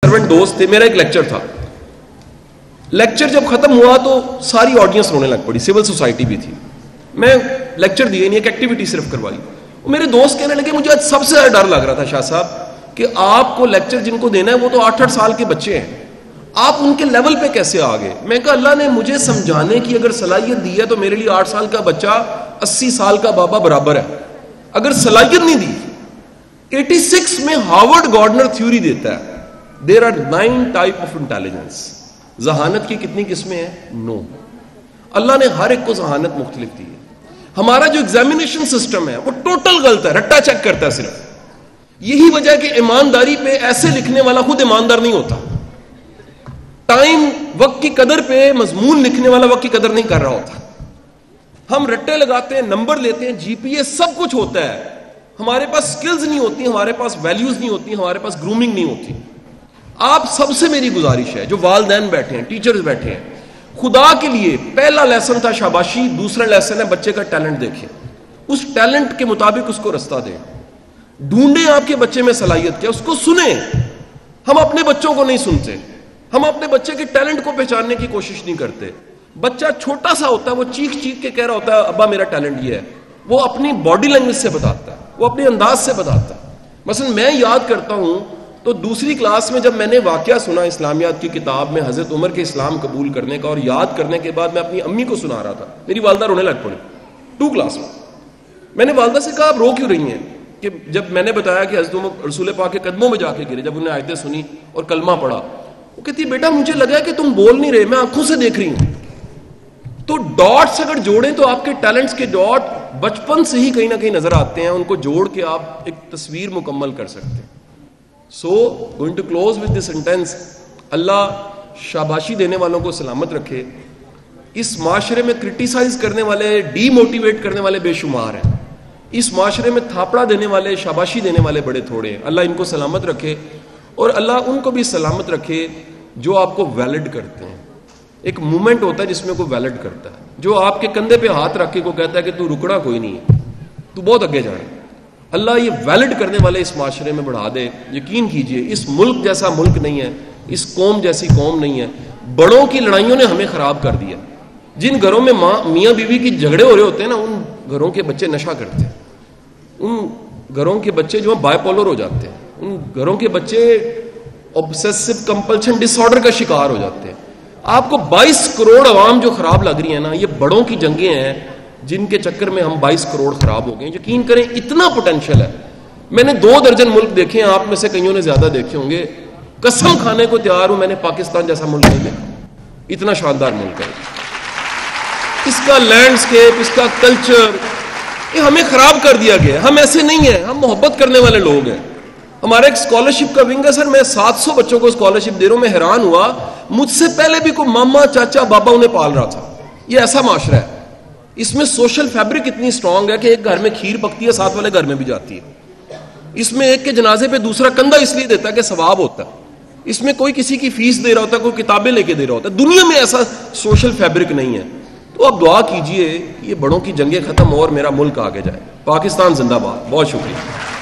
Servant دوست تھے, میرا ایک لیکچر تھا. لیکچر جب ختم ہوا تو ساری آڈینس رونے لگ پڑی, سول سوسائٹی بھی تھی. میں لیکچر دیے نہیں, ایک ایکٹیویٹی صرف کروائی. میرے دوست کہنے لگے مجھے آج سب سے زیادہ ڈر لگ رہا تھا شاہ صاحب کہ آپ کو لیکچر جن کو دینا ہے وہ تو 8-8 سال کے بچے ہیں, آپ ان کے لیول پہ کیسے آ گئے؟ میں کہا اللہ نے مجھے سمجھانے کی اگر صلاحیت دی ہے تو میرے لیے 8 سال کا بچہ 80 سال کا بابا برابر ہے. اگر صلاحیت نہیں دی, 86 میں ہارورڈ گارڈنر تھیوری دیتا ہے there are 9 type of intelligence. ذہانت کی کتنی قسمیں ہیں؟ 9. اللہ نے ہر ایک کو ذہانت مختلف دی ہے. ہمارا جو ایگزامینیشن سسٹم ہے وہ ٹوٹل غلط ہے, رٹا چیک کرتا ہے صرف. یہی وجہ ہے کہ ایمانداری پہ ایسے لکھنے والا خود ایماندار نہیں ہوتا. ٹائم, وقت کی قدر پہ مضمون لکھنے والا وقت کی قدر نہیں کر رہا ہوتا. ہم رٹے لگاتے ہیں, نمبر لیتے ہیں, جی پی اے سب کچھ ہوتا ہے, ہمارے پاس سکلز نہیں ہوتی, ہمارے پاس ویلیوز نہیں ہوتی, ہمارے پاس گرومنگ نہیں ہوتی. آپ سب سے میری گزارش ہے, جو والدین بیٹھے ہیں, ٹیچرز بیٹھے ہیں, خدا کے لیے پہلا لیسن تھا شاباشی, دوسرا لیسن ہے بچے کا ٹیلنٹ دیکھیں, اس ٹیلنٹ کے مطابق اس کو رستہ دیں. ڈھونڈیں آپ کے بچے میں صلاحیت کیا, اس کو سنیں. ہم اپنے بچوں کو نہیں سنتے, ہم اپنے بچے کے ٹیلنٹ کو پہچاننے کی کوشش نہیں کرتے. بچہ چھوٹا سا ہوتا ہے, وہ چیخ چیخ کے کہہ رہا ہوتا ہے ابا میرا ٹیلنٹ یہ ہے, وہ اپنی باڈی لینگویج سے بتاتا ہے, وہ اپنے انداز سے بتاتا ہے. مثلا میں یاد کرتا ہوں تو دوسری کلاس میں جب میں نے واقعہ سنا اسلامیات کی کتاب میں حضرت عمر کے اسلام قبول کرنے کا, اور یاد کرنے کے بعد میں اپنی امی کو سنا رہا تھا, میری والدہ رونے لگ پڑی 2 کلاس میں. میں نے والدہ سے کہا آپ رو کیوں رہی ہیں؟ کہ جب میں نے بتایا کہ حضرت عمر رسول پاک کے قدموں میں جا کے گرے, جب انہیں آیتیں سنی اور کلمہ پڑھا, وہ کہتی بیٹا مجھے لگا کہ تم بول نہیں رہے, میں آنکھوں سے دیکھ رہی ہوں. تو ڈاٹس اگر جوڑیں تو آپ کے ٹیلنٹس کے ڈاٹ بچپن سے ہی کہیں نہ کہیں نظر آتے ہیں, ان کو جوڑ کے آپ ایک تصویر مکمل کر سکتے ہیں. So, going to close with this sentence, اللہ شاباشی دینے والوں کو سلامت رکھے. اس معاشرے میں کرٹیسائز کرنے والے, ڈی موٹیویٹ کرنے والے بے شمار ہیں. اس معاشرے میں تھاپڑا دینے والے, شاباشی دینے والے بڑے تھوڑے ہیں. اللہ ان کو سلامت رکھے, اور اللہ ان کو بھی سلامت رکھے جو آپ کو ویلڈ کرتے ہیں. ایک مومنٹ ہوتا ہے جس میں کوئی ویلڈ کرتا ہے, جو آپ کے کندھے پہ ہاتھ رکھ کے کو کہتا ہے کہ تو رکنا کوئی نہیں ہے, تو بہت آگے جا رہا ہے. اللہ یہ ویلڈ کرنے والے اس معاشرے میں بڑھا دے. یقین کیجئے اس ملک جیسا ملک نہیں ہے, اس قوم جیسی قوم نہیں ہے. بڑوں کی لڑائیوں نے ہمیں خراب کر دیا. جن گھروں میں میاں بیوی کی جھگڑے ہو رہے ہوتے ہیں نا, ان گھروں کے بچے نشہ کرتے ہیں, ان گھروں کے بچے جو بائی پولر ہو جاتے ہیں, ان گھروں کے بچے obsessive compulsion disorder کا شکار ہو جاتے ہیں. آپ کو 22 کروڑ عوام جو خراب لگ رہی ہیں نا, یہ بڑوں کی جنگیں ہیں جن کے چکر میں ہم 22 کروڑ خراب ہو گئے. یقین کریں اتنا پوٹینشیل ہے. میں نے 2 درجن ملک دیکھے ہیں, آپ میں سے کئیوں نے زیادہ دیکھے ہوں گے. قسم کھانے کو تیار ہوں, میں نے پاکستان جیسا ملک نہیں دیکھا. اتنا شاندار ملک ہے. اس کا لینڈسکیپ, اس کا کلچر, یہ ہمیں خراب کر دیا گیا. ہم ایسے نہیں ہیں, ہم محبت کرنے والے لوگ ہیں. ہمارا ایک اسکالرشپ کا ونگ ہے سر, میں 700 بچوں کو اسکالرشپ دے رہا ہوں. میں حیران ہوا, مجھ سے پہلے بھی کوئی ماما چاچا بابا انہیں پال رہا تھا. یہ ایسا معاشرہ ہے. اس میں سوشل فیبرک اتنی اسٹرانگ ہے کہ ایک گھر میں کھیر پکتی ہے, ساتھ والے گھر میں بھی جاتی ہے. اس میں ایک کے جنازے پہ دوسرا کندھا اس لیے دیتا ہے کہ ثواب ہوتا ہے. اس میں کوئی کسی کی فیس دے رہا ہوتا ہے, کوئی کتابیں لے کے دے رہا ہوتا ہے. دنیا میں ایسا سوشل فیبرک نہیں ہے. تو آپ دعا کیجئے یہ بڑوں کی جنگیں ختم ہو اور میرا ملک آگے جائے. پاکستان زندہ باد. بہت شکریہ.